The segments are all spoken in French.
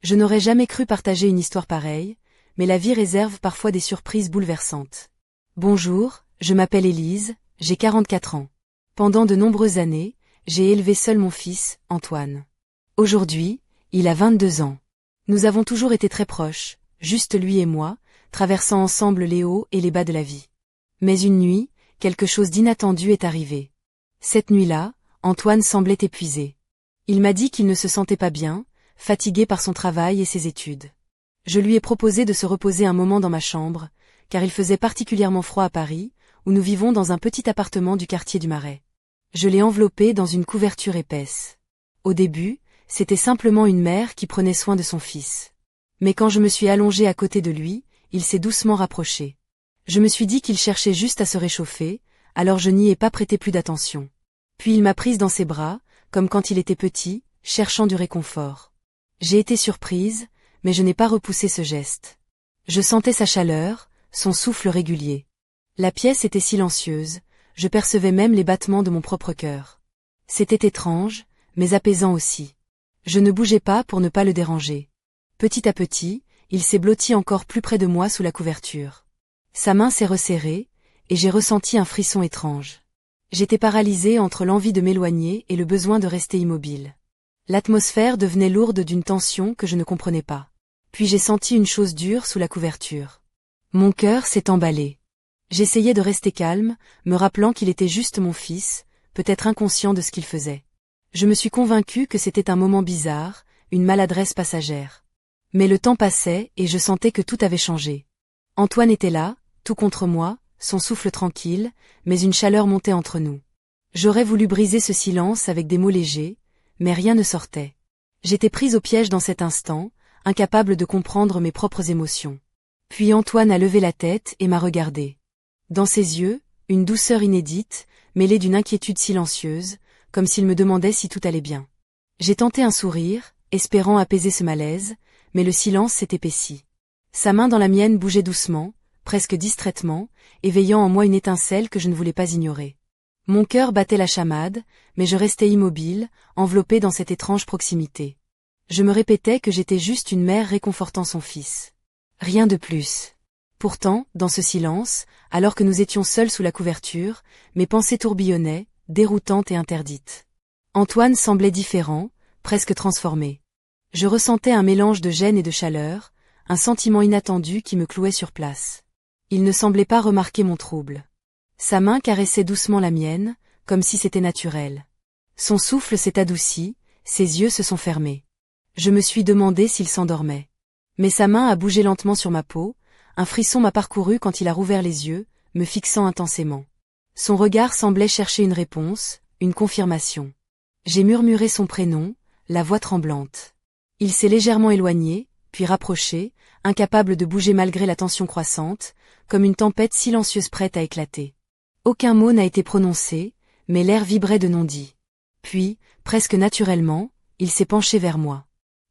Je n'aurais jamais cru partager une histoire pareille, mais la vie réserve parfois des surprises bouleversantes. Bonjour, je m'appelle Élise, j'ai 44 ans. Pendant de nombreuses années, j'ai élevé seul mon fils, Antoine. Aujourd'hui, il a 22 ans. Nous avons toujours été très proches, juste lui et moi, traversant ensemble les hauts et les bas de la vie. Mais une nuit, quelque chose d'inattendu est arrivé. Cette nuit-là, Antoine semblait épuisé. Il m'a dit qu'il ne se sentait pas bien, fatigué par son travail et ses études. Je lui ai proposé de se reposer un moment dans ma chambre, car il faisait particulièrement froid à Paris, où nous vivons dans un petit appartement du quartier du Marais. Je l'ai enveloppé dans une couverture épaisse. Au début, c'était simplement une mère qui prenait soin de son fils. Mais quand je me suis allongée à côté de lui, il s'est doucement rapproché. Je me suis dit qu'il cherchait juste à se réchauffer, alors je n'y ai pas prêté plus d'attention. Puis il m'a prise dans ses bras, comme quand il était petit, cherchant du réconfort. J'ai été surprise, mais je n'ai pas repoussé ce geste. Je sentais sa chaleur, son souffle régulier. La pièce était silencieuse, je percevais même les battements de mon propre cœur. C'était étrange, mais apaisant aussi. Je ne bougeais pas pour ne pas le déranger. Petit à petit, il s'est blotti encore plus près de moi sous la couverture. Sa main s'est resserrée, et j'ai ressenti un frisson étrange. J'étais paralysée entre l'envie de m'éloigner et le besoin de rester immobile. L'atmosphère devenait lourde d'une tension que je ne comprenais pas. Puis j'ai senti une chose dure sous la couverture. Mon cœur s'est emballé. J'essayais de rester calme, me rappelant qu'il était juste mon fils, peut-être inconscient de ce qu'il faisait. Je me suis convaincue que c'était un moment bizarre, une maladresse passagère. Mais le temps passait et je sentais que tout avait changé. Antoine était là, tout contre moi, son souffle tranquille, mais une chaleur montait entre nous. J'aurais voulu briser ce silence avec des mots légers, mais rien ne sortait. J'étais prise au piège dans cet instant, incapable de comprendre mes propres émotions. Puis Antoine a levé la tête et m'a regardée. Dans ses yeux, une douceur inédite, mêlée d'une inquiétude silencieuse, comme s'il me demandait si tout allait bien. J'ai tenté un sourire, espérant apaiser ce malaise, mais le silence s'est épaissi. Sa main dans la mienne bougeait doucement, presque distraitement, éveillant en moi une étincelle que je ne voulais pas ignorer. Mon cœur battait la chamade, mais je restais immobile, enveloppée dans cette étrange proximité. Je me répétais que j'étais juste une mère réconfortant son fils. Rien de plus. Pourtant, dans ce silence, alors que nous étions seuls sous la couverture, mes pensées tourbillonnaient, déroutantes et interdites. Antoine semblait différent, presque transformé. Je ressentais un mélange de gêne et de chaleur, un sentiment inattendu qui me clouait sur place. Il ne semblait pas remarquer mon trouble. Sa main caressait doucement la mienne, comme si c'était naturel. Son souffle s'est adouci, ses yeux se sont fermés. Je me suis demandé s'il s'endormait. Mais sa main a bougé lentement sur ma peau, un frisson m'a parcouru quand il a rouvert les yeux, me fixant intensément. Son regard semblait chercher une réponse, une confirmation. J'ai murmuré son prénom, la voix tremblante. Il s'est légèrement éloigné, puis rapproché, incapable de bouger malgré la tension croissante, comme une tempête silencieuse prête à éclater. Aucun mot n'a été prononcé, mais l'air vibrait de non-dit. Puis, presque naturellement, il s'est penché vers moi.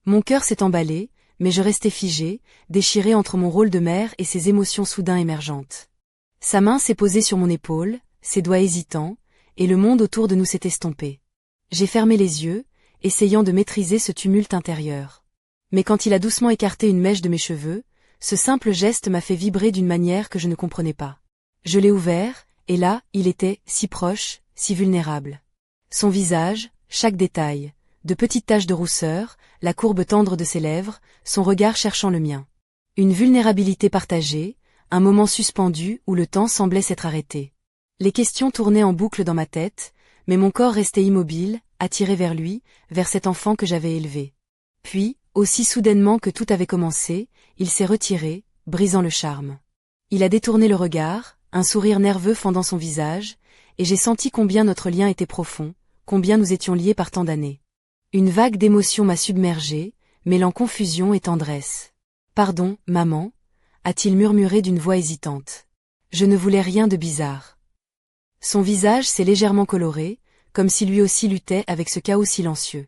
Mon cœur s'est emballé, mais je restais figée, déchirée entre mon rôle de mère et ses émotions soudain émergentes. Sa main s'est posée sur mon épaule, ses doigts hésitants, et le monde autour de nous s'est estompé. J'ai fermé les yeux, essayant de maîtriser ce tumulte intérieur. Mais quand il a doucement écarté une mèche de mes cheveux, ce simple geste m'a fait vibrer d'une manière que je ne comprenais pas. Je l'ai ouvert, et là, il était, si proche, si vulnérable. Son visage, chaque détail, de petites taches de rousseur, la courbe tendre de ses lèvres, son regard cherchant le mien. Une vulnérabilité partagée, un moment suspendu où le temps semblait s'être arrêté. Les questions tournaient en boucle dans ma tête, mais mon corps restait immobile, attiré vers lui, vers cet enfant que j'avais élevé. Puis, aussi soudainement que tout avait commencé, il s'est retiré, brisant le charme. Il a détourné le regard, un sourire nerveux fendant son visage, et j'ai senti combien notre lien était profond, combien nous étions liés par tant d'années. Une vague d'émotion m'a submergée, mêlant confusion et tendresse. « Pardon, maman » a-t-il murmuré d'une voix hésitante. Je ne voulais rien de bizarre. Son visage s'est légèrement coloré, comme si lui aussi luttait avec ce chaos silencieux.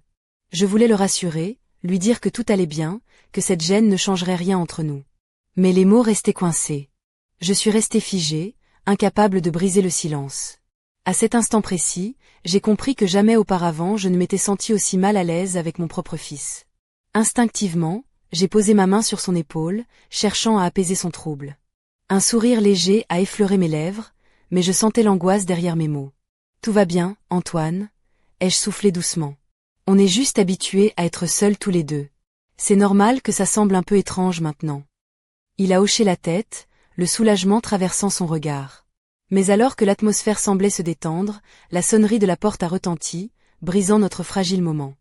Je voulais le rassurer, lui dire que tout allait bien, que cette gêne ne changerait rien entre nous. Mais les mots restaient coincés. Je suis restée figée, incapable de briser le silence. À cet instant précis, j'ai compris que jamais auparavant je ne m'étais sentie aussi mal à l'aise avec mon propre fils. Instinctivement, J'ai posé ma main sur son épaule, cherchant à apaiser son trouble. Un sourire léger a effleuré mes lèvres, mais je sentais l'angoisse derrière mes mots. Tout va bien, Antoine, ai-je soufflé doucement. On est juste habitués à être seuls tous les deux. C'est normal que ça semble un peu étrange maintenant. Il a hoché la tête, le soulagement traversant son regard. Mais alors que l'atmosphère semblait se détendre, la sonnerie de la porte a retenti, brisant notre fragile moment.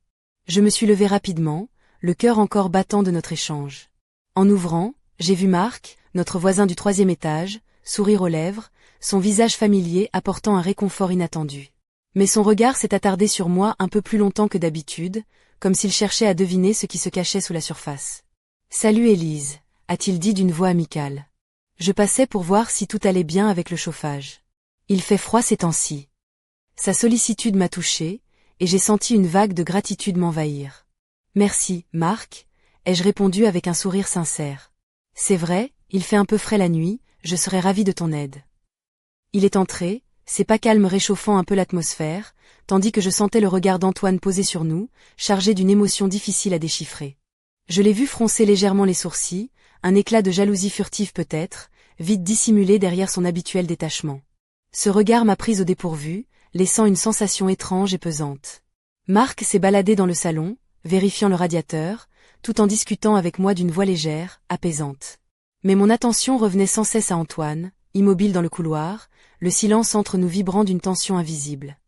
Je me suis levée rapidement, le cœur encore battant de notre échange. En ouvrant, j'ai vu Marc, notre voisin du 3e étage, sourire aux lèvres, son visage familier apportant un réconfort inattendu. Mais son regard s'est attardé sur moi un peu plus longtemps que d'habitude, comme s'il cherchait à deviner ce qui se cachait sous la surface. « Salut Élise », a-t-il dit d'une voix amicale. Je passais pour voir si tout allait bien avec le chauffage. Il fait froid ces temps-ci. Sa sollicitude m'a touchée, et j'ai senti une vague de gratitude m'envahir. « Merci, Marc », ai-je répondu avec un sourire sincère. « C'est vrai, il fait un peu frais la nuit, je serais ravie de ton aide. » Il est entré, ses pas calmes réchauffant un peu l'atmosphère, tandis que je sentais le regard d'Antoine posé sur nous, chargé d'une émotion difficile à déchiffrer. Je l'ai vu froncer légèrement les sourcils, un éclat de jalousie furtive peut-être, vite dissimulé derrière son habituel détachement. Ce regard m'a prise au dépourvu, laissant une sensation étrange et pesante. Marc s'est baladé dans le salon, vérifiant le radiateur, tout en discutant avec moi d'une voix légère, apaisante. Mais mon attention revenait sans cesse à Antoine, immobile dans le couloir, le silence entre nous vibrant d'une tension invisible.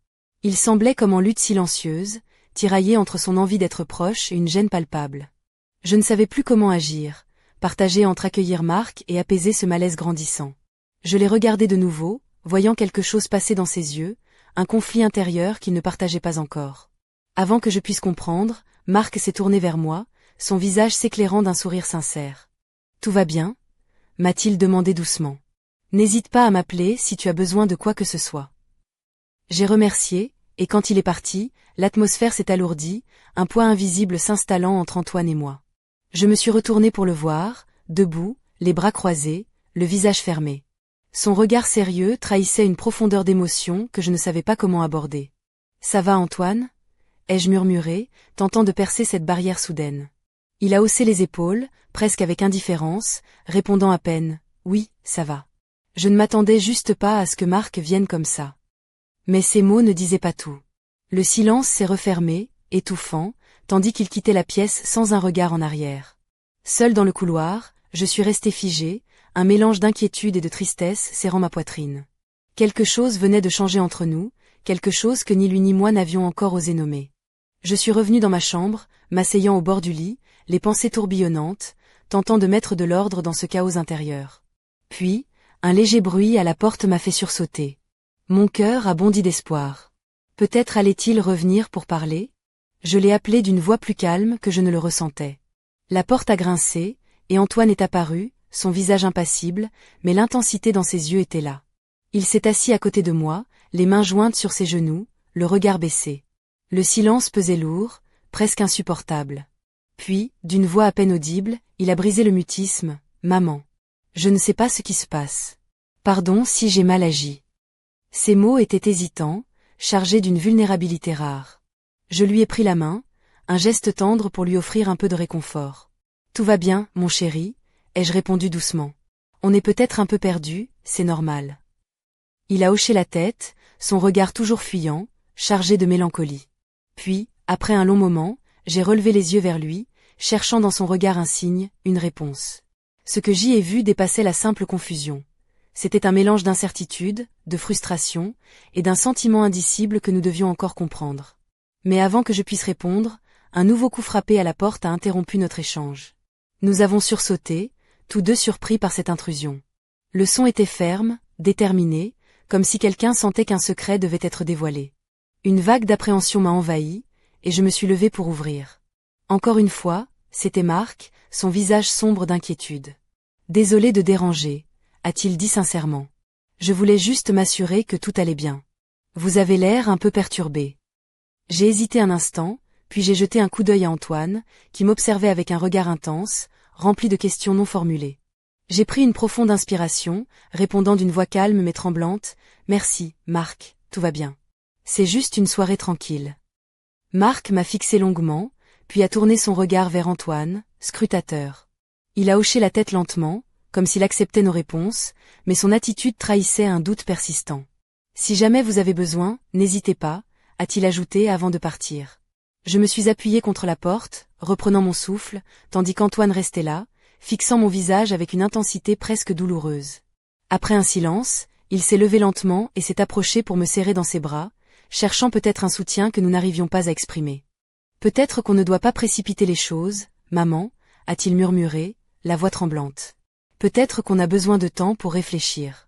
Il semblait comme en lutte silencieuse, tiraillé entre son envie d'être proche et une gêne palpable. Je ne savais plus comment agir, partager entre accueillir Marc et apaiser ce malaise grandissant. Je l'ai regardé de nouveau, voyant quelque chose passer dans ses yeux, un conflit intérieur qu'il ne partageait pas encore. Avant que je puisse comprendre, Marc s'est tourné vers moi, son visage s'éclairant d'un sourire sincère. « Tout va bien ?» m'a-t-il demandé doucement. « N'hésite pas à m'appeler si tu as besoin de quoi que ce soit. » J'ai remercié, et quand il est parti, l'atmosphère s'est alourdie, un poids invisible s'installant entre Antoine et moi. Je me suis retournée pour le voir, debout, les bras croisés, le visage fermé. Son regard sérieux trahissait une profondeur d'émotion que je ne savais pas comment aborder. « Ça va Antoine ?» ai-je murmuré, tentant de percer cette barrière soudaine. Il a haussé les épaules, presque avec indifférence, répondant à peine « Oui, ça va ». Je ne m'attendais juste pas à ce que Marc vienne comme ça. Mais ces mots ne disaient pas tout. Le silence s'est refermé, étouffant, tandis qu'il quittait la pièce sans un regard en arrière. Seul dans le couloir, je suis restée figée, un mélange d'inquiétude et de tristesse serrant ma poitrine. Quelque chose venait de changer entre nous, quelque chose que ni lui ni moi n'avions encore osé nommer. Je suis revenue dans ma chambre, m'asseyant au bord du lit, les pensées tourbillonnantes, tentant de mettre de l'ordre dans ce chaos intérieur. Puis, un léger bruit à la porte m'a fait sursauter. Mon cœur a bondi d'espoir. Peut-être allait-il revenir pour parler ? Je l'ai appelé d'une voix plus calme que je ne le ressentais. La porte a grincé, et Antoine est apparu, son visage impassible, mais l'intensité dans ses yeux était là. Il s'est assis à côté de moi, les mains jointes sur ses genoux, le regard baissé. Le silence pesait lourd, presque insupportable. Puis, d'une voix à peine audible, il a brisé le mutisme. « Maman. Je ne sais pas ce qui se passe. Pardon si j'ai mal agi. » Ces mots étaient hésitants, chargés d'une vulnérabilité rare. Je lui ai pris la main, un geste tendre pour lui offrir un peu de réconfort. « Tout va bien, mon chéri », ai-je répondu doucement. « On est peut-être un peu perdu, c'est normal. » Il a hoché la tête, son regard toujours fuyant, chargé de mélancolie. Puis, après un long moment, j'ai relevé les yeux vers lui, cherchant dans son regard un signe, une réponse. Ce que j'y ai vu dépassait la simple confusion. C'était un mélange d'incertitude, de frustration, et d'un sentiment indicible que nous devions encore comprendre. Mais avant que je puisse répondre, un nouveau coup frappé à la porte a interrompu notre échange. Nous avons sursauté, tous deux surpris par cette intrusion. Le son était ferme, déterminé, comme si quelqu'un sentait qu'un secret devait être dévoilé. Une vague d'appréhension m'a envahi, et je me suis levée pour ouvrir. Encore une fois, c'était Marc, son visage sombre d'inquiétude. « Désolé de déranger », a-t-il dit sincèrement. « Je voulais juste m'assurer que tout allait bien. Vous avez l'air un peu perturbé. » J'ai hésité un instant, puis j'ai jeté un coup d'œil à Antoine, qui m'observait avec un regard intense, rempli de questions non formulées. J'ai pris une profonde inspiration, répondant d'une voix calme mais tremblante, « Merci, Marc, tout va bien. C'est juste une soirée tranquille. » Marc m'a fixé longuement, puis a tourné son regard vers Antoine, scrutateur. Il a hoché la tête lentement, comme s'il acceptait nos réponses, mais son attitude trahissait un doute persistant. « Si jamais vous avez besoin, n'hésitez pas », a-t-il ajouté avant de partir. Je me suis appuyé contre la porte, reprenant mon souffle, tandis qu'Antoine restait là, fixant mon visage avec une intensité presque douloureuse. Après un silence, il s'est levé lentement et s'est approché pour me serrer dans ses bras, cherchant peut-être un soutien que nous n'arrivions pas à exprimer. « Peut-être qu'on ne doit pas précipiter les choses, maman », a-t-il murmuré, la voix tremblante. « Peut-être qu'on a besoin de temps pour réfléchir. »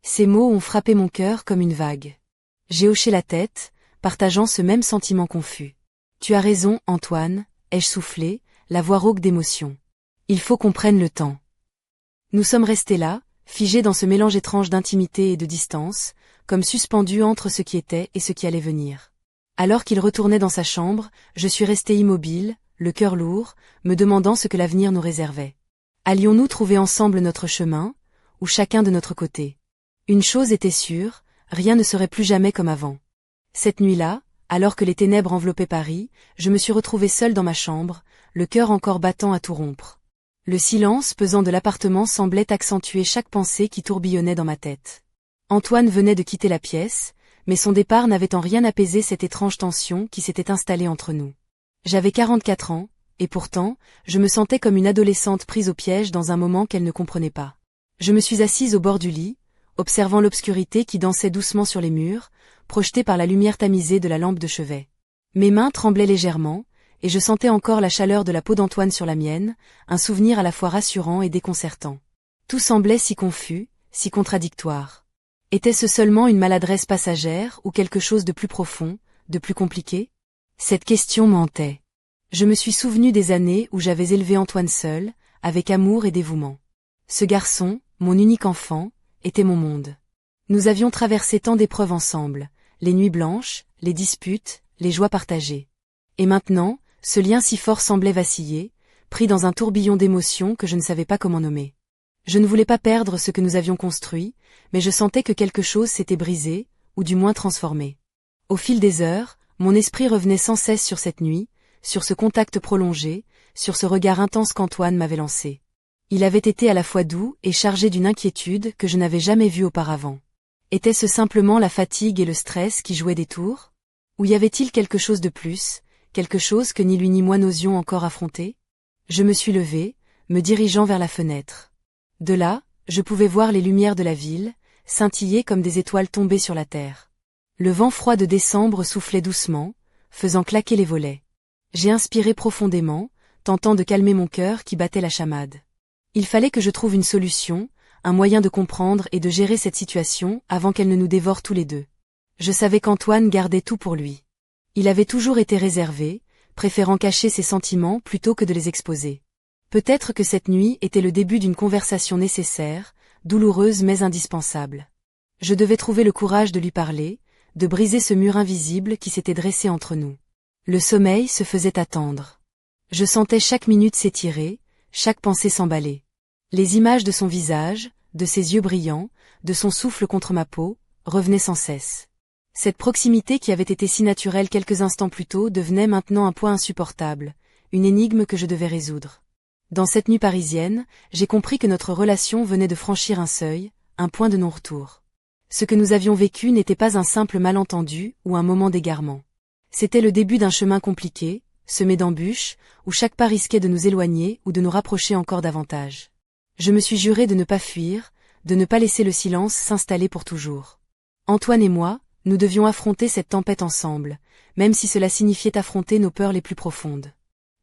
Ces mots ont frappé mon cœur comme une vague. J'ai hoché la tête, partageant ce même sentiment confus. « Tu as raison, Antoine », ai-je soufflé, la voix rauque d'émotion. « Il faut qu'on prenne le temps. » Nous sommes restés là, figés dans ce mélange étrange d'intimité et de distance, comme suspendus entre ce qui était et ce qui allait venir. Alors qu'il retournait dans sa chambre, je suis restée immobile, le cœur lourd, me demandant ce que l'avenir nous réservait. Allions-nous trouver ensemble notre chemin, ou chacun de notre côté? Une chose était sûre, rien ne serait plus jamais comme avant. Cette nuit-là, alors que les ténèbres enveloppaient Paris, je me suis retrouvée seule dans ma chambre, le cœur encore battant à tout rompre. Le silence pesant de l'appartement semblait accentuer chaque pensée qui tourbillonnait dans ma tête. Antoine venait de quitter la pièce, mais son départ n'avait en rien apaisé cette étrange tension qui s'était installée entre nous. J'avais 44 ans, et pourtant, je me sentais comme une adolescente prise au piège dans un moment qu'elle ne comprenait pas. Je me suis assise au bord du lit, observant l'obscurité qui dansait doucement sur les murs, projetée par la lumière tamisée de la lampe de chevet. Mes mains tremblaient légèrement, et je sentais encore la chaleur de la peau d'Antoine sur la mienne, un souvenir à la fois rassurant et déconcertant. Tout semblait si confus, si contradictoire. Était-ce seulement une maladresse passagère ou quelque chose de plus profond, de plus compliqué? Cette question m'hantait. Je me suis souvenu des années où j'avais élevé Antoine seul, avec amour et dévouement. Ce garçon, mon unique enfant, était mon monde. Nous avions traversé tant d'épreuves ensemble, les nuits blanches, les disputes, les joies partagées. Et maintenant, ce lien si fort semblait vaciller, pris dans un tourbillon d'émotions que je ne savais pas comment nommer. Je ne voulais pas perdre ce que nous avions construit, mais je sentais que quelque chose s'était brisé, ou du moins transformé. Au fil des heures, mon esprit revenait sans cesse sur cette nuit, sur ce contact prolongé, sur ce regard intense qu'Antoine m'avait lancé. Il avait été à la fois doux et chargé d'une inquiétude que je n'avais jamais vue auparavant. Était-ce simplement la fatigue et le stress qui jouaient des tours? Ou y avait-il quelque chose de plus, quelque chose que ni lui ni moi n'osions encore affronter? Je me suis levée, me dirigeant vers la fenêtre. De là, je pouvais voir les lumières de la ville, scintiller comme des étoiles tombées sur la terre. Le vent froid de décembre soufflait doucement, faisant claquer les volets. J'ai inspiré profondément, tentant de calmer mon cœur qui battait la chamade. Il fallait que je trouve une solution, un moyen de comprendre et de gérer cette situation avant qu'elle ne nous dévore tous les deux. Je savais qu'Antoine gardait tout pour lui. Il avait toujours été réservé, préférant cacher ses sentiments plutôt que de les exposer. Peut-être que cette nuit était le début d'une conversation nécessaire, douloureuse mais indispensable. Je devais trouver le courage de lui parler, de briser ce mur invisible qui s'était dressé entre nous. Le sommeil se faisait attendre. Je sentais chaque minute s'étirer, chaque pensée s'emballer. Les images de son visage, de ses yeux brillants, de son souffle contre ma peau, revenaient sans cesse. Cette proximité qui avait été si naturelle quelques instants plus tôt devenait maintenant un poids insupportable, une énigme que je devais résoudre. Dans cette nuit parisienne, j'ai compris que notre relation venait de franchir un seuil, un point de non-retour. Ce que nous avions vécu n'était pas un simple malentendu ou un moment d'égarement. C'était le début d'un chemin compliqué, semé d'embûches, où chaque pas risquait de nous éloigner ou de nous rapprocher encore davantage. Je me suis juré de ne pas fuir, de ne pas laisser le silence s'installer pour toujours. Antoine et moi, nous devions affronter cette tempête ensemble, même si cela signifiait affronter nos peurs les plus profondes.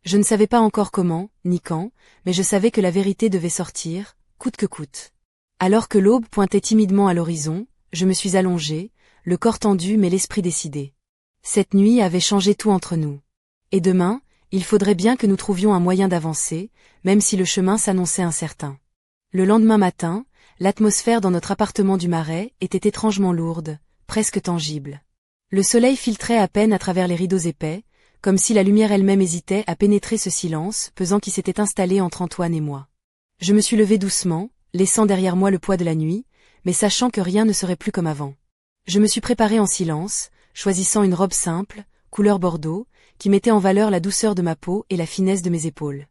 Je ne savais pas encore comment, ni quand, mais je savais que la vérité devait sortir, coûte que coûte. Alors que l'aube pointait timidement à l'horizon, je me suis allongée, le corps tendu mais l'esprit décidé. Cette nuit avait changé tout entre nous. Et demain, il faudrait bien que nous trouvions un moyen d'avancer, même si le chemin s'annonçait incertain. Le lendemain matin, l'atmosphère dans notre appartement du Marais était étrangement lourde, presque tangible. Le soleil filtrait à peine à travers les rideaux épais, comme si la lumière elle-même hésitait à pénétrer ce silence pesant qui s'était installé entre Antoine et moi. Je me suis levée doucement, laissant derrière moi le poids de la nuit, mais sachant que rien ne serait plus comme avant. Je me suis préparée en silence, choisissant une robe simple, couleur bordeaux, qui mettait en valeur la douceur de ma peau et la finesse de mes épaules.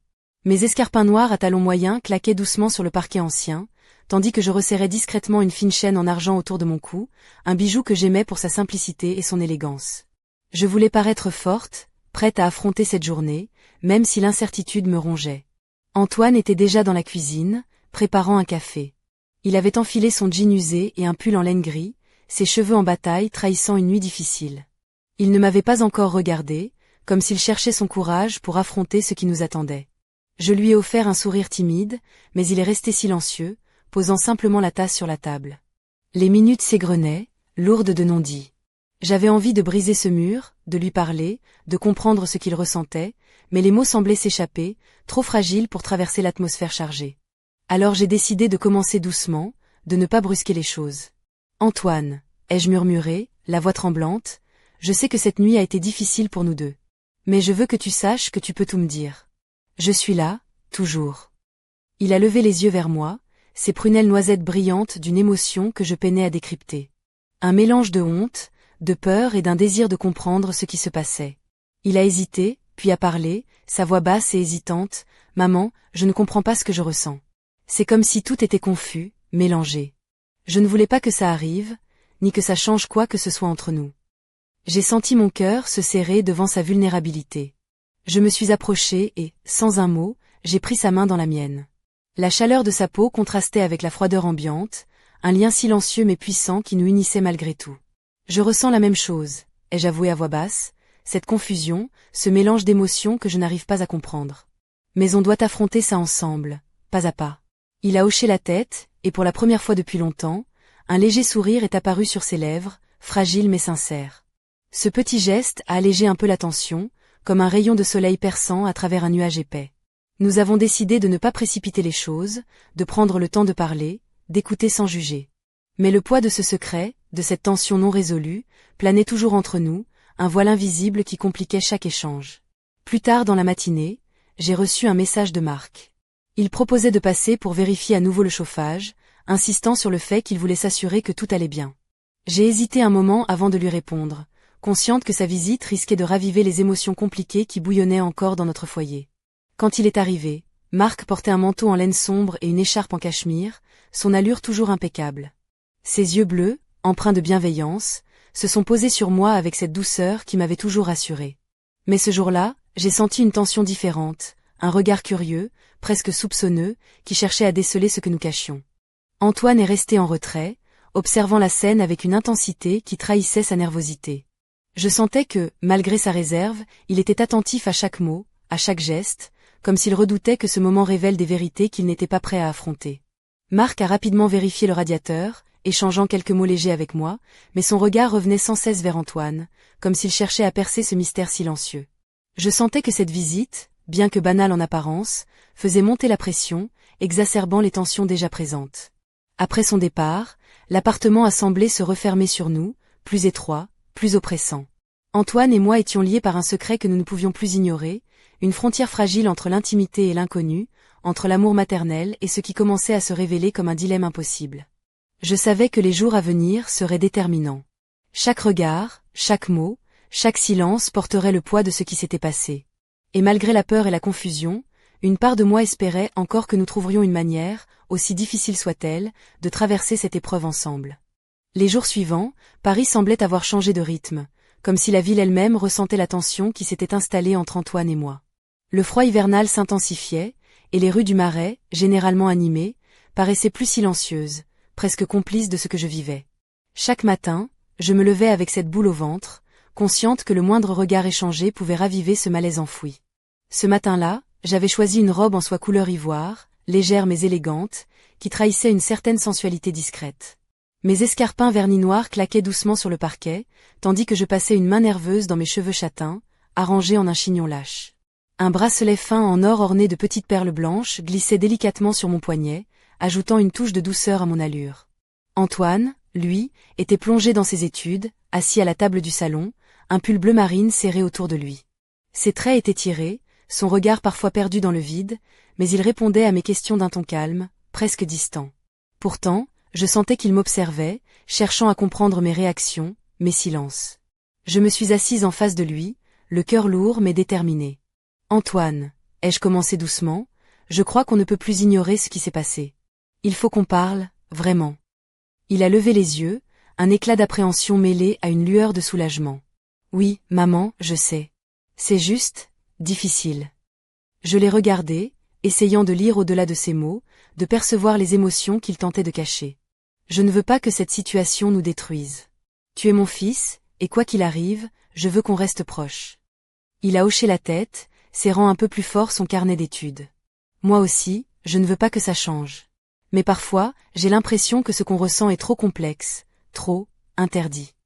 Mes escarpins noirs à talons moyens claquaient doucement sur le parquet ancien, tandis que je resserrais discrètement une fine chaîne en argent autour de mon cou, un bijou que j'aimais pour sa simplicité et son élégance. Je voulais paraître forte, prête à affronter cette journée, même si l'incertitude me rongeait. Antoine était déjà dans la cuisine, préparant un café. Il avait enfilé son jean usé et un pull en laine gris, ses cheveux en bataille trahissant une nuit difficile. Il ne m'avait pas encore regardé, comme s'il cherchait son courage pour affronter ce qui nous attendait. Je lui ai offert un sourire timide, mais il est resté silencieux, posant simplement la tasse sur la table. Les minutes s'égrenaient, lourdes de non-dits. J'avais envie de briser ce mur, de lui parler, de comprendre ce qu'il ressentait, mais les mots semblaient s'échapper, trop fragiles pour traverser l'atmosphère chargée. Alors j'ai décidé de commencer doucement, de ne pas brusquer les choses. « Antoine » ai-je murmuré, la voix tremblante, « je sais que cette nuit a été difficile pour nous deux. Mais je veux que tu saches que tu peux tout me dire. Je suis là, toujours. » Il a levé les yeux vers moi, ses prunelles noisettes brillantes d'une émotion que je peinais à décrypter. Un mélange de honte, de peur et d'un désir de comprendre ce qui se passait. Il a hésité, puis a parlé, sa voix basse et hésitante, « Maman, je ne comprends pas ce que je ressens. C'est comme si tout était confus, mélangé. Je ne voulais pas que ça arrive, ni que ça change quoi que ce soit entre nous. » J'ai senti mon cœur se serrer devant sa vulnérabilité. Je me suis approchée et, sans un mot, j'ai pris sa main dans la mienne. La chaleur de sa peau contrastait avec la froideur ambiante, un lien silencieux mais puissant qui nous unissait malgré tout. Je ressens la même chose, ai-je avoué à voix basse, cette confusion, ce mélange d'émotions que je n'arrive pas à comprendre. Mais on doit affronter ça ensemble, pas à pas. Il a hoché la tête, et pour la première fois depuis longtemps, un léger sourire est apparu sur ses lèvres, fragile mais sincère. Ce petit geste a allégé un peu la tension, comme un rayon de soleil perçant à travers un nuage épais. Nous avons décidé de ne pas précipiter les choses, de prendre le temps de parler, d'écouter sans juger. Mais le poids de ce secret, de cette tension non résolue, planait toujours entre nous, un voile invisible qui compliquait chaque échange. Plus tard dans la matinée, j'ai reçu un message de Marc. Il proposait de passer pour vérifier à nouveau le chauffage, insistant sur le fait qu'il voulait s'assurer que tout allait bien. J'ai hésité un moment avant de lui répondre, consciente que sa visite risquait de raviver les émotions compliquées qui bouillonnaient encore dans notre foyer. Quand il est arrivé, Marc portait un manteau en laine sombre et une écharpe en cachemire, son allure toujours impeccable. Ses yeux bleus, empreints de bienveillance, se sont posés sur moi avec cette douceur qui m'avait toujours rassurée. Mais ce jour-là, j'ai senti une tension différente, un regard curieux, presque soupçonneux, qui cherchait à déceler ce que nous cachions. Antoine est resté en retrait, observant la scène avec une intensité qui trahissait sa nervosité. Je sentais que, malgré sa réserve, il était attentif à chaque mot, à chaque geste, comme s'il redoutait que ce moment révèle des vérités qu'il n'était pas prêt à affronter. Marc a rapidement vérifié le radiateur, échangeant quelques mots légers avec moi, mais son regard revenait sans cesse vers Antoine, comme s'il cherchait à percer ce mystère silencieux. Je sentais que cette visite, bien que banale en apparence, faisait monter la pression, exacerbant les tensions déjà présentes. Après son départ, l'appartement a semblé se refermer sur nous, plus étroit, plus oppressant. Antoine et moi étions liés par un secret que nous ne pouvions plus ignorer, une frontière fragile entre l'intimité et l'inconnu, entre l'amour maternel et ce qui commençait à se révéler comme un dilemme impossible. Je savais que les jours à venir seraient déterminants. Chaque regard, chaque mot, chaque silence porterait le poids de ce qui s'était passé. Et malgré la peur et la confusion, une part de moi espérait encore que nous trouverions une manière, aussi difficile soit-elle, de traverser cette épreuve ensemble. Les jours suivants, Paris semblait avoir changé de rythme, comme si la ville elle-même ressentait la tension qui s'était installée entre Antoine et moi. Le froid hivernal s'intensifiait, et les rues du Marais, généralement animées, paraissaient plus silencieuses, presque complices de ce que je vivais. Chaque matin, je me levais avec cette boule au ventre, consciente que le moindre regard échangé pouvait raviver ce malaise enfoui. Ce matin-là, j'avais choisi une robe en soie couleur ivoire, légère mais élégante, qui trahissait une certaine sensualité discrète. Mes escarpins vernis noirs claquaient doucement sur le parquet, tandis que je passais une main nerveuse dans mes cheveux châtains, arrangés en un chignon lâche. Un bracelet fin en or orné de petites perles blanches glissait délicatement sur mon poignet, ajoutant une touche de douceur à mon allure. Antoine, lui, était plongé dans ses études, assis à la table du salon, un pull bleu marine serré autour de lui. Ses traits étaient tirés, son regard parfois perdu dans le vide, mais il répondait à mes questions d'un ton calme, presque distant. Pourtant, je sentais qu'il m'observait, cherchant à comprendre mes réactions, mes silences. Je me suis assise en face de lui, le cœur lourd mais déterminé. Antoine, ai-je commencé doucement, je crois qu'on ne peut plus ignorer ce qui s'est passé. Il faut qu'on parle, vraiment. Il a levé les yeux, un éclat d'appréhension mêlé à une lueur de soulagement. Oui, maman, je sais. C'est juste, difficile. Je l'ai regardé, essayant de lire au-delà de ses mots, de percevoir les émotions qu'il tentait de cacher. Je ne veux pas que cette situation nous détruise. Tu es mon fils, et quoi qu'il arrive, je veux qu'on reste proches. Il a hoché la tête, serrant un peu plus fort son carnet d'études. Moi aussi, je ne veux pas que ça change. Mais parfois, j'ai l'impression que ce qu'on ressent est trop complexe, trop interdit.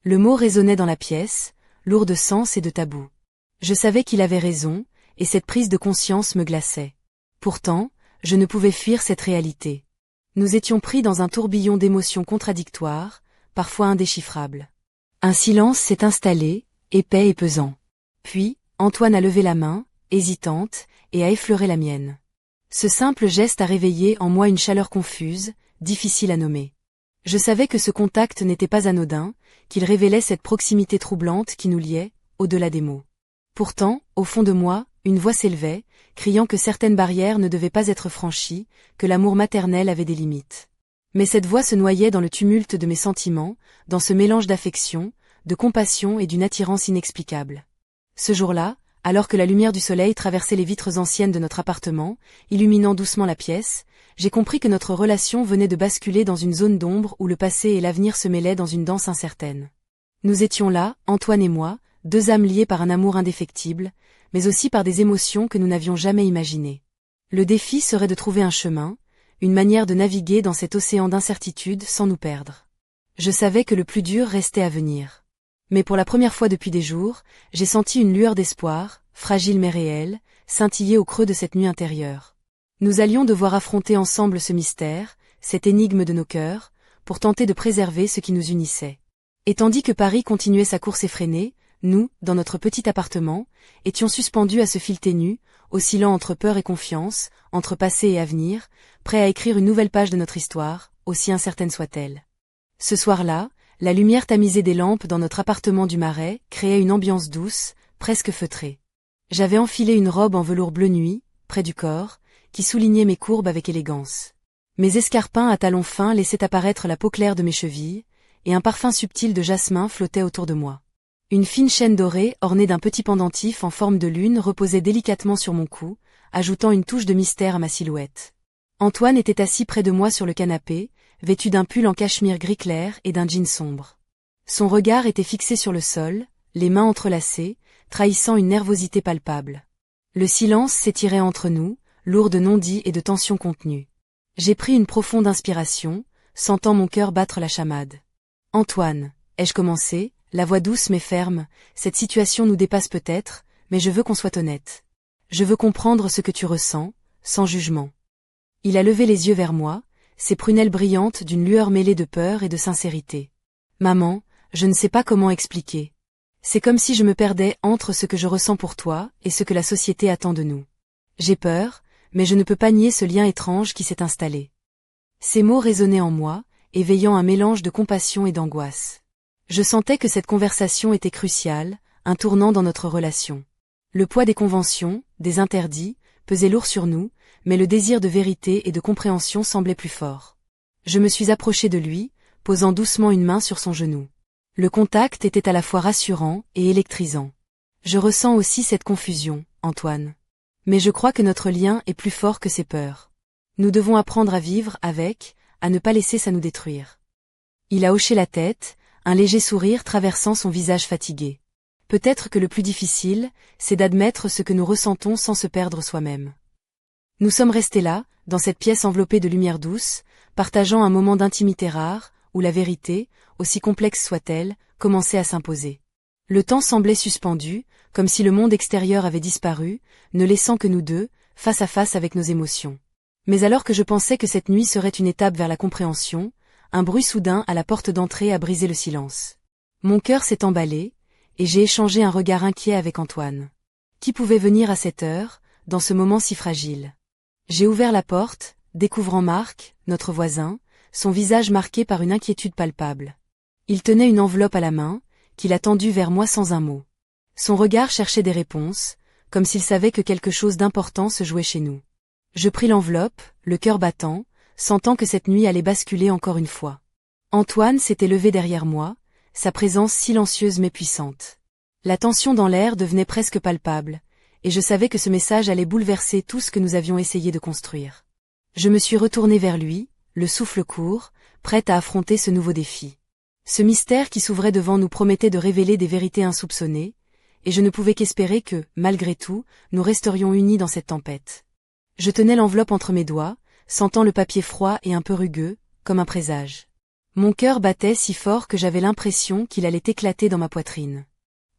Le mot résonnait dans la pièce, lourd de sens et de tabou. Je savais qu'il avait raison, et cette prise de conscience me glaçait. Pourtant, je ne pouvais fuir cette réalité. Nous étions pris dans un tourbillon d'émotions contradictoires, parfois indéchiffrables. Un silence s'est installé, épais et pesant. Puis, Antoine a levé la main, hésitante, et a effleuré la mienne. Ce simple geste a réveillé en moi une chaleur confuse, difficile à nommer. Je savais que ce contact n'était pas anodin, qu'il révélait cette proximité troublante qui nous liait, au-delà des mots. Pourtant, au fond de moi, une voix s'élevait, criant que certaines barrières ne devaient pas être franchies, que l'amour maternel avait des limites. Mais cette voix se noyait dans le tumulte de mes sentiments, dans ce mélange d'affection, de compassion et d'une attirance inexplicable. Ce jour-là, alors que la lumière du soleil traversait les vitres anciennes de notre appartement, illuminant doucement la pièce, j'ai compris que notre relation venait de basculer dans une zone d'ombre où le passé et l'avenir se mêlaient dans une danse incertaine. Nous étions là, Antoine et moi, deux âmes liées par un amour indéfectible, mais aussi par des émotions que nous n'avions jamais imaginées. Le défi serait de trouver un chemin, une manière de naviguer dans cet océan d'incertitude sans nous perdre. Je savais que le plus dur restait à venir. Mais pour la première fois depuis des jours, j'ai senti une lueur d'espoir, fragile mais réelle, scintiller au creux de cette nuit intérieure. Nous allions devoir affronter ensemble ce mystère, cette énigme de nos cœurs, pour tenter de préserver ce qui nous unissait. Et tandis que Paris continuait sa course effrénée, nous, dans notre petit appartement, étions suspendus à ce fil ténu, oscillant entre peur et confiance, entre passé et avenir, prêts à écrire une nouvelle page de notre histoire, aussi incertaine soit-elle. Ce soir-là, la lumière tamisée des lampes dans notre appartement du Marais créait une ambiance douce, presque feutrée. J'avais enfilé une robe en velours bleu nuit, près du corps, qui soulignait mes courbes avec élégance. Mes escarpins à talons fins laissaient apparaître la peau claire de mes chevilles, et un parfum subtil de jasmin flottait autour de moi. Une fine chaîne dorée ornée d'un petit pendentif en forme de lune reposait délicatement sur mon cou, ajoutant une touche de mystère à ma silhouette. Antoine était assis près de moi sur le canapé, vêtu d'un pull en cachemire gris clair et d'un jean sombre. Son regard était fixé sur le sol, les mains entrelacées, trahissant une nervosité palpable. Le silence s'étirait entre nous, lourd de non-dits et de tensions contenues. J'ai pris une profonde inspiration, sentant mon cœur battre la chamade. « Antoine, ai-je commencé ?» La voix douce mais ferme, cette situation nous dépasse peut-être, mais je veux qu'on soit honnête. Je veux comprendre ce que tu ressens, sans jugement. Il a levé les yeux vers moi, ses prunelles brillantes d'une lueur mêlée de peur et de sincérité. Maman, je ne sais pas comment expliquer. C'est comme si je me perdais entre ce que je ressens pour toi et ce que la société attend de nous. J'ai peur, mais je ne peux pas nier ce lien étrange qui s'est installé. Ces mots résonnaient en moi, éveillant un mélange de compassion et d'angoisse. Je sentais que cette conversation était cruciale, un tournant dans notre relation. Le poids des conventions, des interdits, pesait lourd sur nous, mais le désir de vérité et de compréhension semblait plus fort. Je me suis approchée de lui, posant doucement une main sur son genou. Le contact était à la fois rassurant et électrisant. Je ressens aussi cette confusion, Antoine. Mais je crois que notre lien est plus fort que ses peurs. Nous devons apprendre à vivre avec, à ne pas laisser ça nous détruire. Il a hoché la tête, un léger sourire traversant son visage fatigué. Peut-être que le plus difficile, c'est d'admettre ce que nous ressentons sans se perdre soi-même. Nous sommes restés là, dans cette pièce enveloppée de lumière douce, partageant un moment d'intimité rare, où la vérité, aussi complexe soit-elle, commençait à s'imposer. Le temps semblait suspendu, comme si le monde extérieur avait disparu, ne laissant que nous deux, face à face avec nos émotions. Mais alors que je pensais que cette nuit serait une étape vers la compréhension, un bruit soudain à la porte d'entrée a brisé le silence. Mon cœur s'est emballé, et j'ai échangé un regard inquiet avec Antoine. Qui pouvait venir à cette heure, dans ce moment si fragile? J'ai ouvert la porte, découvrant Marc, notre voisin, son visage marqué par une inquiétude palpable. Il tenait une enveloppe à la main, qu'il a tendue vers moi sans un mot. Son regard cherchait des réponses, comme s'il savait que quelque chose d'important se jouait chez nous. Je pris l'enveloppe, le cœur battant, sentant que cette nuit allait basculer encore une fois. Antoine s'était levé derrière moi, sa présence silencieuse mais puissante. La tension dans l'air devenait presque palpable, et je savais que ce message allait bouleverser tout ce que nous avions essayé de construire. Je me suis retournée vers lui, le souffle court, prête à affronter ce nouveau défi. Ce mystère qui s'ouvrait devant nous promettait de révéler des vérités insoupçonnées, et je ne pouvais qu'espérer que, malgré tout, nous resterions unis dans cette tempête. Je tenais l'enveloppe entre mes doigts, sentant le papier froid et un peu rugueux, comme un présage. Mon cœur battait si fort que j'avais l'impression qu'il allait éclater dans ma poitrine.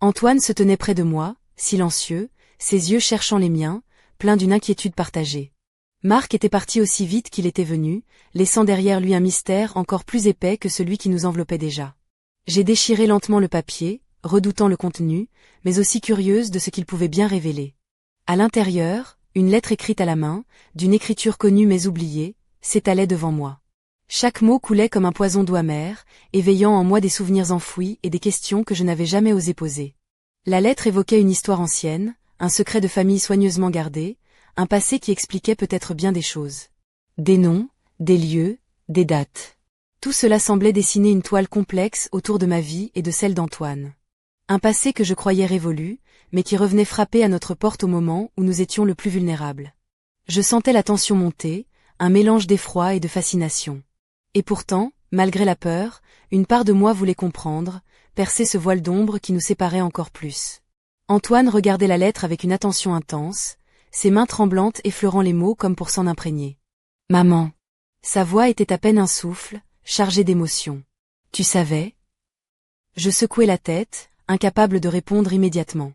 Antoine se tenait près de moi, silencieux, ses yeux cherchant les miens, pleins d'une inquiétude partagée. Marc était parti aussi vite qu'il était venu, laissant derrière lui un mystère encore plus épais que celui qui nous enveloppait déjà. J'ai déchiré lentement le papier, redoutant le contenu, mais aussi curieuse de ce qu'il pouvait bien révéler. À l'intérieur, une lettre écrite à la main, d'une écriture connue mais oubliée, s'étalait devant moi. Chaque mot coulait comme un poison doux amer, éveillant en moi des souvenirs enfouis et des questions que je n'avais jamais osé poser. La lettre évoquait une histoire ancienne, un secret de famille soigneusement gardé, un passé qui expliquait peut-être bien des choses. Des noms, des lieux, des dates. Tout cela semblait dessiner une toile complexe autour de ma vie et de celle d'Antoine. Un passé que je croyais révolu, mais qui revenait frapper à notre porte au moment où nous étions le plus vulnérables. Je sentais la tension monter, un mélange d'effroi et de fascination. Et pourtant, malgré la peur, une part de moi voulait comprendre, percer ce voile d'ombre qui nous séparait encore plus. Antoine regardait la lettre avec une attention intense, ses mains tremblantes effleurant les mots comme pour s'en imprégner. « Maman !» Sa voix était à peine un souffle, chargée d'émotion. « Tu savais ?» Je secouai la tête, incapable de répondre immédiatement.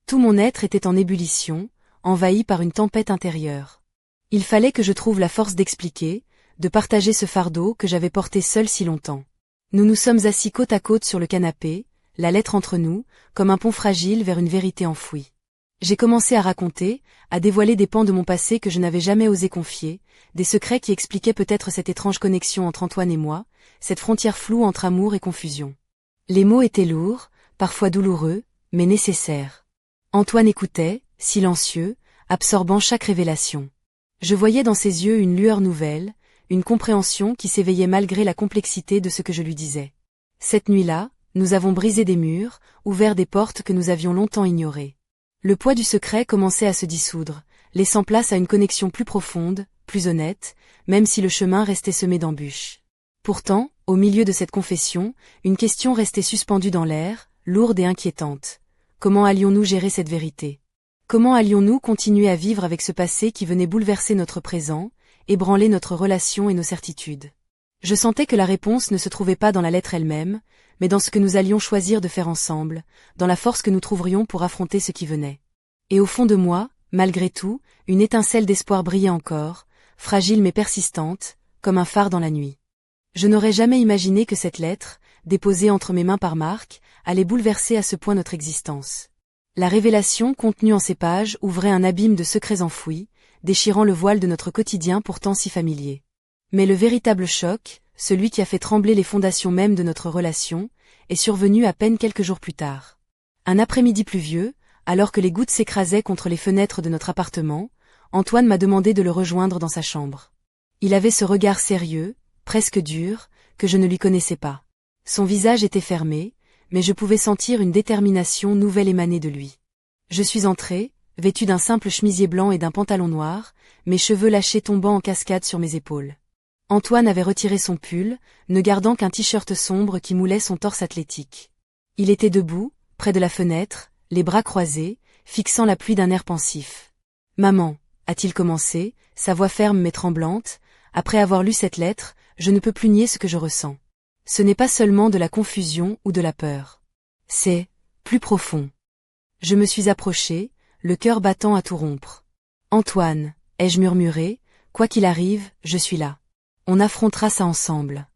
Tout mon être était en ébullition, envahi par une tempête intérieure. Il fallait que je trouve la force d'expliquer, de partager ce fardeau que j'avais porté seul si longtemps. Nous nous sommes assis côte à côte sur le canapé, la lettre entre nous, comme un pont fragile vers une vérité enfouie. J'ai commencé à raconter, à dévoiler des pans de mon passé que je n'avais jamais osé confier, des secrets qui expliquaient peut-être cette étrange connexion entre Antoine et moi, cette frontière floue entre amour et confusion. Les mots étaient lourds, parfois douloureux, mais nécessaires. Antoine écoutait, silencieux, absorbant chaque révélation. Je voyais dans ses yeux une lueur nouvelle, une compréhension qui s'éveillait malgré la complexité de ce que je lui disais. Cette nuit-là, nous avons brisé des murs, ouvert des portes que nous avions longtemps ignorées. Le poids du secret commençait à se dissoudre, laissant place à une connexion plus profonde, plus honnête, même si le chemin restait semé d'embûches. Pourtant, au milieu de cette confession, une question restait suspendue dans l'air, lourde et inquiétante. Comment allions-nous gérer cette vérité ? Comment allions-nous continuer à vivre avec ce passé qui venait bouleverser notre présent, ébranler notre relation et nos certitudes ? Je sentais que la réponse ne se trouvait pas dans la lettre elle-même, mais dans ce que nous allions choisir de faire ensemble, dans la force que nous trouverions pour affronter ce qui venait. Et au fond de moi, malgré tout, une étincelle d'espoir brillait encore, fragile mais persistante, comme un phare dans la nuit. Je n'aurais jamais imaginé que cette lettre, déposée entre mes mains par Marc, allait bouleverser à ce point notre existence. La révélation contenue en ces pages ouvrait un abîme de secrets enfouis, déchirant le voile de notre quotidien pourtant si familier. Mais le véritable choc, celui qui a fait trembler les fondations mêmes de notre relation, est survenu à peine quelques jours plus tard. Un après-midi pluvieux, alors que les gouttes s'écrasaient contre les fenêtres de notre appartement, Antoine m'a demandé de le rejoindre dans sa chambre. Il avait ce regard sérieux, presque dur, que je ne lui connaissais pas. Son visage était fermé, mais je pouvais sentir une détermination nouvelle émaner de lui. Je suis entrée, vêtue d'un simple chemisier blanc et d'un pantalon noir, mes cheveux lâchés tombant en cascade sur mes épaules. Antoine avait retiré son pull, ne gardant qu'un t-shirt sombre qui moulait son torse athlétique. Il était debout, près de la fenêtre, les bras croisés, fixant la pluie d'un air pensif. « Maman » a-t-il commencé, sa voix ferme mais tremblante, « après avoir lu cette lettre, je ne peux plus nier ce que je ressens. Ce n'est pas seulement de la confusion ou de la peur. C'est plus profond. » Je me suis approchée, le cœur battant à tout rompre. « Antoine » ai-je murmuré, « quoi qu'il arrive, je suis là. On affrontera ça ensemble. »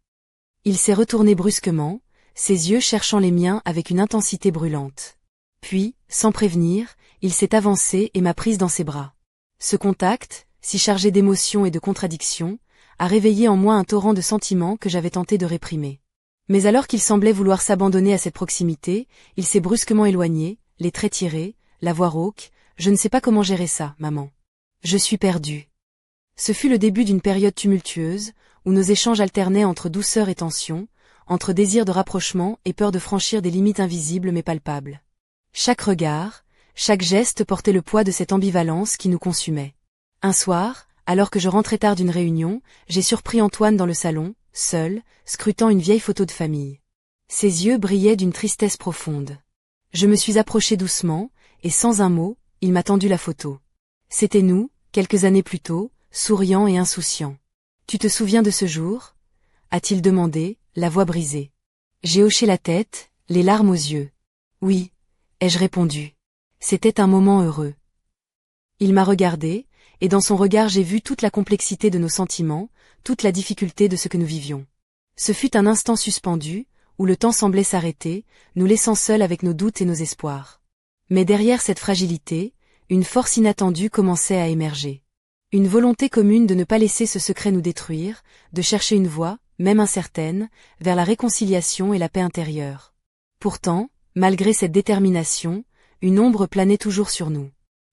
Il s'est retourné brusquement, ses yeux cherchant les miens avec une intensité brûlante. Puis, sans prévenir, il s'est avancé et m'a prise dans ses bras. Ce contact, si chargé d'émotions et de contradictions, a réveillé en moi un torrent de sentiments que j'avais tenté de réprimer. Mais alors qu'il semblait vouloir s'abandonner à cette proximité, il s'est brusquement éloigné, les traits tirés, la voix rauque, je ne sais pas comment gérer ça, maman. Je suis perdue. Ce fut le début d'une période tumultueuse, où nos échanges alternaient entre douceur et tension, entre désir de rapprochement et peur de franchir des limites invisibles mais palpables. Chaque regard, chaque geste portait le poids de cette ambivalence qui nous consumait. Un soir, alors que je rentrais tard d'une réunion, j'ai surpris Antoine dans le salon, seul, scrutant une vieille photo de famille. Ses yeux brillaient d'une tristesse profonde. Je me suis approchée doucement, et sans un mot, il m'a tendu la photo. C'était nous, quelques années plus tôt, souriants et insouciants. « Tu te souviens de ce jour ?» a-t-il demandé, la voix brisée. J'ai hoché la tête, les larmes aux yeux. « Oui », ai-je répondu. C'était un moment heureux. Il m'a regardé, et dans son regard j'ai vu toute la complexité de nos sentiments, toute la difficulté de ce que nous vivions. Ce fut un instant suspendu, où le temps semblait s'arrêter, nous laissant seuls avec nos doutes et nos espoirs. Mais derrière cette fragilité, une force inattendue commençait à émerger. Une volonté commune de ne pas laisser ce secret nous détruire, de chercher une voie, même incertaine, vers la réconciliation et la paix intérieure. Pourtant, malgré cette détermination, une ombre planait toujours sur nous.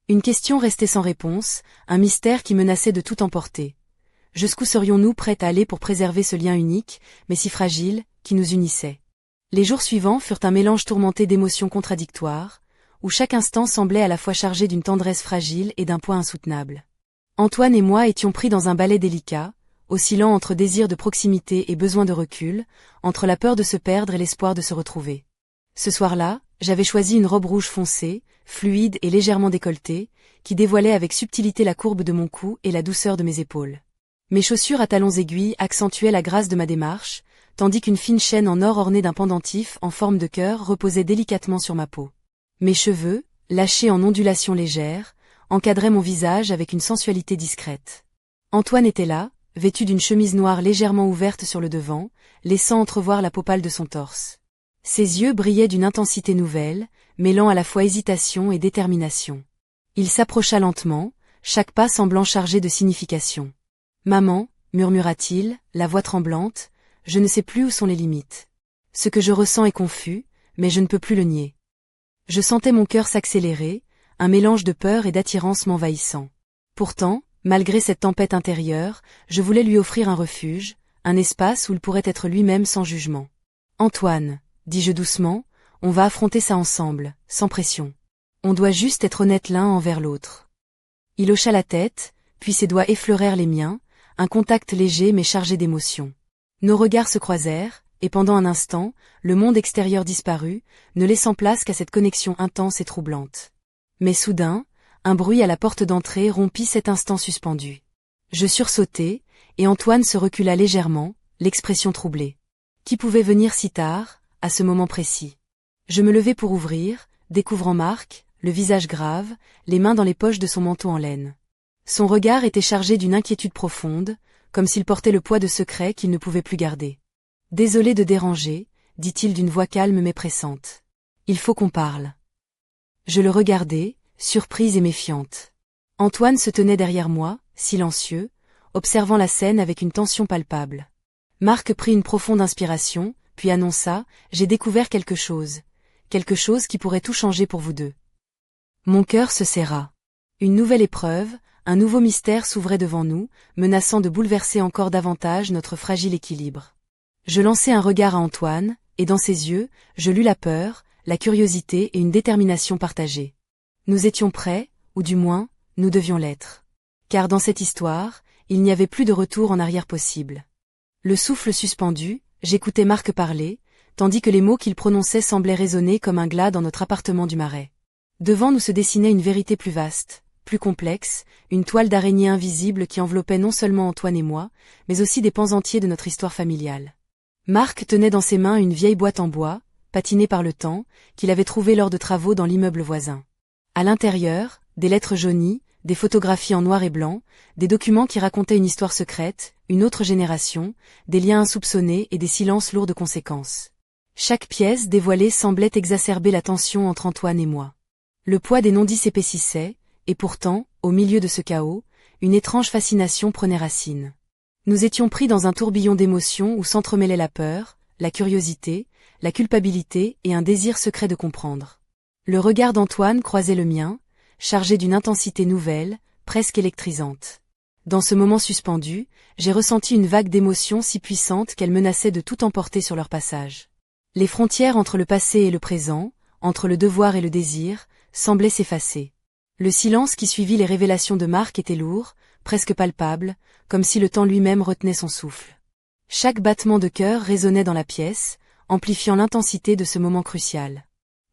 Une question restait sans réponse, un mystère qui menaçait de tout emporter. Jusqu'où serions-nous prêts à aller pour préserver ce lien unique, mais si fragile, qui nous unissait? Les jours suivants furent un mélange tourmenté d'émotions contradictoires, où chaque instant semblait à la fois chargé d'une tendresse fragile et d'un poids insoutenable. Antoine et moi étions pris dans un balai délicat, oscillant entre désir de proximité et besoin de recul, entre la peur de se perdre et l'espoir de se retrouver. Ce soir-là, j'avais choisi une robe rouge foncée, fluide et légèrement décolletée, qui dévoilait avec subtilité la courbe de mon cou et la douceur de mes épaules. Mes chaussures à talons aiguilles accentuaient la grâce de ma démarche, tandis qu'une fine chaîne en or ornée d'un pendentif en forme de cœur reposait délicatement sur ma peau. Mes cheveux, lâchés en ondulations légères, encadraient mon visage avec une sensualité discrète. Antoine était là, vêtu d'une chemise noire légèrement ouverte sur le devant, laissant entrevoir la peau pâle de son torse. Ses yeux brillaient d'une intensité nouvelle, mêlant à la fois hésitation et détermination. Il s'approcha lentement, chaque pas semblant chargé de signification. « Maman », murmura-t-il, la voix tremblante, « je ne sais plus où sont les limites. Ce que je ressens est confus, mais je ne peux plus le nier. » Je sentais mon cœur s'accélérer, un mélange de peur et d'attirance m'envahissant. Pourtant, malgré cette tempête intérieure, je voulais lui offrir un refuge, un espace où il pourrait être lui-même sans jugement. « Antoine », dis-je doucement, « on va affronter ça ensemble, sans pression. On doit juste être honnêtes l'un envers l'autre. » Il hocha la tête, puis ses doigts effleurèrent les miens, un contact léger mais chargé d'émotion. Nos regards se croisèrent, et pendant un instant, le monde extérieur disparut, ne laissant place qu'à cette connexion intense et troublante. Mais soudain, un bruit à la porte d'entrée rompit cet instant suspendu. Je sursautai, et Antoine se recula légèrement, l'expression troublée. Qui pouvait venir si tard, à ce moment précis? Je me levai pour ouvrir, découvrant Marc, le visage grave, les mains dans les poches de son manteau en laine. Son regard était chargé d'une inquiétude profonde, comme s'il portait le poids de secrets qu'il ne pouvait plus garder. « Désolé de déranger », dit-il d'une voix calme mais pressante. « Il faut qu'on parle. » Je le regardai, surprise et méfiante. Antoine se tenait derrière moi, silencieux, observant la scène avec une tension palpable. Marc prit une profonde inspiration, puis annonça « J'ai découvert quelque chose qui pourrait tout changer pour vous deux. » Mon cœur se serra. Une nouvelle épreuve, un nouveau mystère s'ouvrait devant nous, menaçant de bouleverser encore davantage notre fragile équilibre. Je lançai un regard à Antoine, et dans ses yeux, je lus la peur, la curiosité et une détermination partagée. Nous étions prêts, ou du moins, nous devions l'être. Car dans cette histoire, il n'y avait plus de retour en arrière possible. Le souffle suspendu, j'écoutais Marc parler, tandis que les mots qu'il prononçait semblaient résonner comme un glas dans notre appartement du Marais. Devant nous se dessinait une vérité plus vaste, plus complexe, une toile d'araignée invisible qui enveloppait non seulement Antoine et moi, mais aussi des pans entiers de notre histoire familiale. Marc tenait dans ses mains une vieille boîte en bois, patinée par le temps, qu'il avait trouvée lors de travaux dans l'immeuble voisin. À l'intérieur, des lettres jaunies, des photographies en noir et blanc, des documents qui racontaient une histoire secrète, une autre génération, des liens insoupçonnés et des silences lourds de conséquences. Chaque pièce dévoilée semblait exacerber la tension entre Antoine et moi. Le poids des non-dits s'épaississait, et pourtant, au milieu de ce chaos, une étrange fascination prenait racine. Nous étions pris dans un tourbillon d'émotions où s'entremêlaient la peur, la curiosité, la culpabilité et un désir secret de comprendre. Le regard d'Antoine croisait le mien, chargé d'une intensité nouvelle, presque électrisante. Dans ce moment suspendu, j'ai ressenti une vague d'émotions si puissante qu'elle menaçait de tout emporter sur leur passage. Les frontières entre le passé et le présent, entre le devoir et le désir, semblaient s'effacer. Le silence qui suivit les révélations de Marc était lourd, presque palpable, comme si le temps lui-même retenait son souffle. Chaque battement de cœur résonnait dans la pièce, amplifiant l'intensité de ce moment crucial.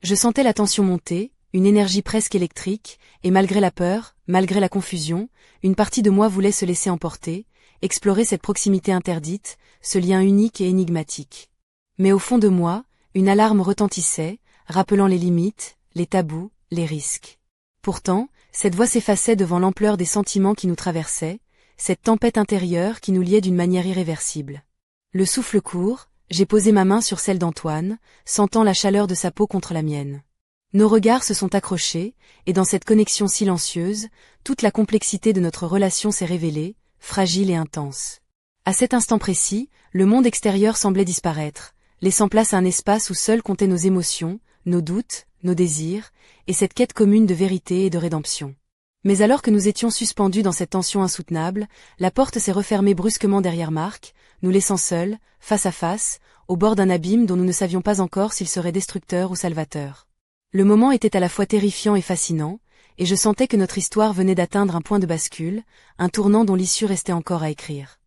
Je sentais la tension monter, une énergie presque électrique, et malgré la peur, malgré la confusion, une partie de moi voulait se laisser emporter, explorer cette proximité interdite, ce lien unique et énigmatique. Mais au fond de moi, une alarme retentissait, rappelant les limites, les tabous, les risques. Pourtant, cette voix s'effaçait devant l'ampleur des sentiments qui nous traversaient, cette tempête intérieure qui nous liait d'une manière irréversible. Le souffle court, j'ai posé ma main sur celle d'Antoine, sentant la chaleur de sa peau contre la mienne. Nos regards se sont accrochés, et dans cette connexion silencieuse, toute la complexité de notre relation s'est révélée, fragile et intense. À cet instant précis, le monde extérieur semblait disparaître, laissant place à un espace où seuls comptaient nos émotions, nos doutes, nos désirs, et cette quête commune de vérité et de rédemption. Mais alors que nous étions suspendus dans cette tension insoutenable, la porte s'est refermée brusquement derrière Marc, nous laissant seuls, face à face, au bord d'un abîme dont nous ne savions pas encore s'il serait destructeur ou salvateur. Le moment était à la fois terrifiant et fascinant, et je sentais que notre histoire venait d'atteindre un point de bascule, un tournant dont l'issue restait encore à écrire.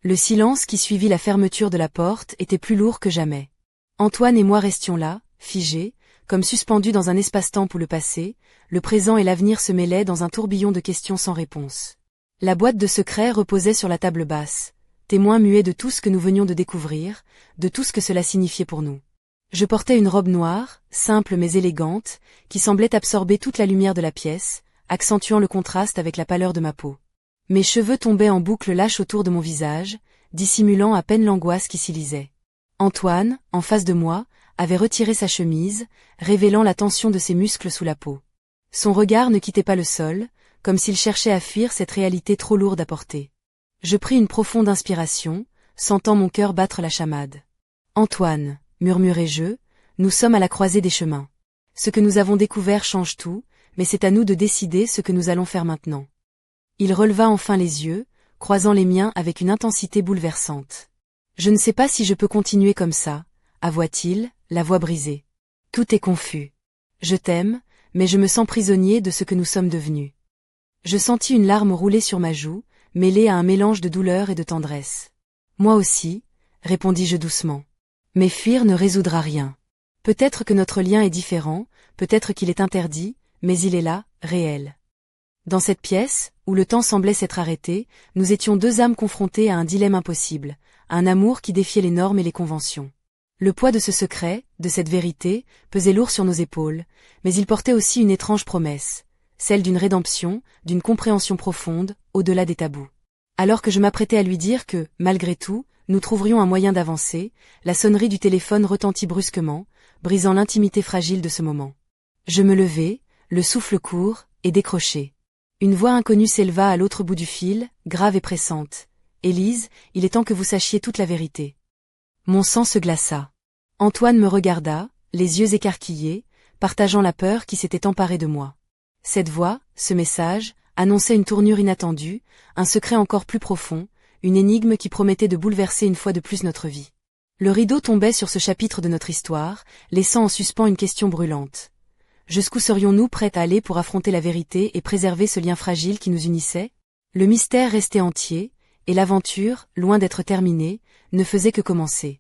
Le silence qui suivit la fermeture de la porte était plus lourd que jamais. Antoine et moi restions là, figés, comme suspendus dans un espace-temps où le passé, le présent et l'avenir se mêlaient dans un tourbillon de questions sans réponse. La boîte de secrets reposait sur la table basse, témoin muet de tout ce que nous venions de découvrir, de tout ce que cela signifiait pour nous. Je portais une robe noire, simple mais élégante, qui semblait absorber toute la lumière de la pièce, accentuant le contraste avec la pâleur de ma peau. Mes cheveux tombaient en boucles lâches autour de mon visage, dissimulant à peine l'angoisse qui s'y lisait. Antoine, en face de moi, avait retiré sa chemise, révélant la tension de ses muscles sous la peau. Son regard ne quittait pas le sol, comme s'il cherchait à fuir cette réalité trop lourde à porter. Je pris une profonde inspiration, sentant mon cœur battre la chamade. Antoine, murmurai-je, nous sommes à la croisée des chemins. Ce que nous avons découvert change tout, mais c'est à nous de décider ce que nous allons faire maintenant. Il releva enfin les yeux, croisant les miens avec une intensité bouleversante. Je ne sais pas si je peux continuer comme ça, avoua-t-il, la voix brisée. Tout est confus. Je t'aime, mais je me sens prisonnier de ce que nous sommes devenus. Je sentis une larme rouler sur ma joue, mêlée à un mélange de douleur et de tendresse. Moi aussi, répondis-je doucement. Mais fuir ne résoudra rien. Peut-être que notre lien est différent, peut-être qu'il est interdit, mais il est là, réel. Dans cette pièce, où le temps semblait s'être arrêté, nous étions deux âmes confrontées à un dilemme impossible, un amour qui défiait les normes et les conventions. Le poids de ce secret, de cette vérité, pesait lourd sur nos épaules, mais il portait aussi une étrange promesse, celle d'une rédemption, d'une compréhension profonde, au-delà des tabous. Alors que je m'apprêtais à lui dire que, malgré tout, nous trouverions un moyen d'avancer, la sonnerie du téléphone retentit brusquement, brisant l'intimité fragile de ce moment. Je me levai, le souffle court, et décroché. Une voix inconnue s'éleva à l'autre bout du fil, grave et pressante. « Élise, il est temps que vous sachiez toute la vérité. » Mon sang se glaça. Antoine me regarda, les yeux écarquillés, partageant la peur qui s'était emparée de moi. Cette voix, ce message, annonçait une tournure inattendue, un secret encore plus profond, une énigme qui promettait de bouleverser une fois de plus notre vie. Le rideau tombait sur ce chapitre de notre histoire, laissant en suspens une question brûlante. Jusqu'où serions-nous prêts à aller pour affronter la vérité et préserver ce lien fragile qui nous unissait? Le mystère restait entier, et l'aventure, loin d'être terminée, ne faisait que commencer.